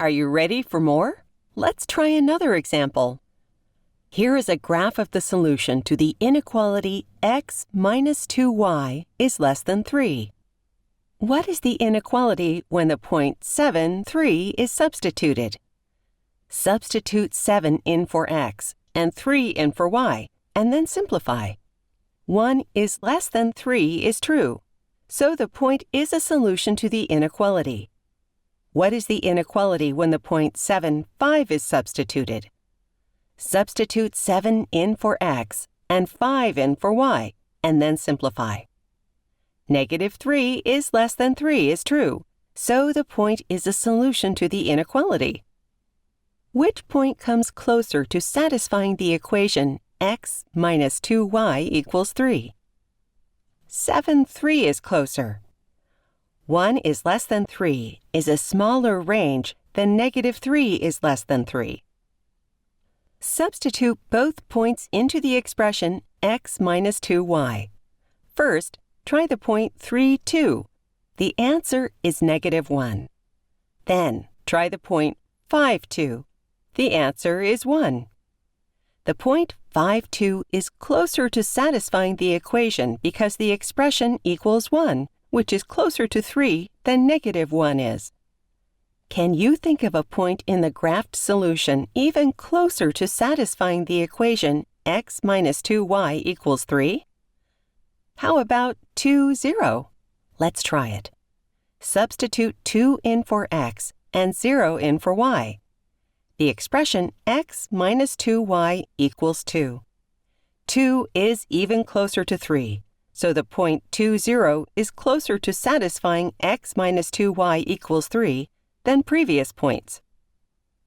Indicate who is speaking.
Speaker 1: Are you ready for more? Let's try another example. Here is a graph of the solution to the inequality x minus 2y is less than 3. What is the inequality when the point 7, 3 is substituted? Substitute 7 in for x and 3 in for y, and then simplify. 1 is less than 3 is true, so the point is a solution to the inequality. What is the inequality when the point 7, 5 is substituted? Substitute 7 in for x and 5 in for y, and then simplify. Negative 3 is less than 3 is true, so the point is a solution to the inequality. Which point comes closer to satisfying the equation x minus 2y equals 3? 7, 3 is closer. 1 is less than 3 is a smaller range than negative 3 is less than 3. Substitute both points into the expression x minus 2y. First, try the point 3, 2. The answer is negative 1. Then, try the point 5, 2. The answer is 1. The point 5, 2 is closer to satisfying the equation because the expression equals 1, which is closer to 3 than negative 1 is. Can you think of a point in the graphed solution even closer to satisfying the equation x minus 2y equals 3? How about 2, 0? Let's try it. Substitute 2 in for x and 0 in for y. The expression x minus 2y equals 2. 2 is even closer to 3, so the point 2, 0 is closer to satisfying x minus 2y equals 3 than previous points.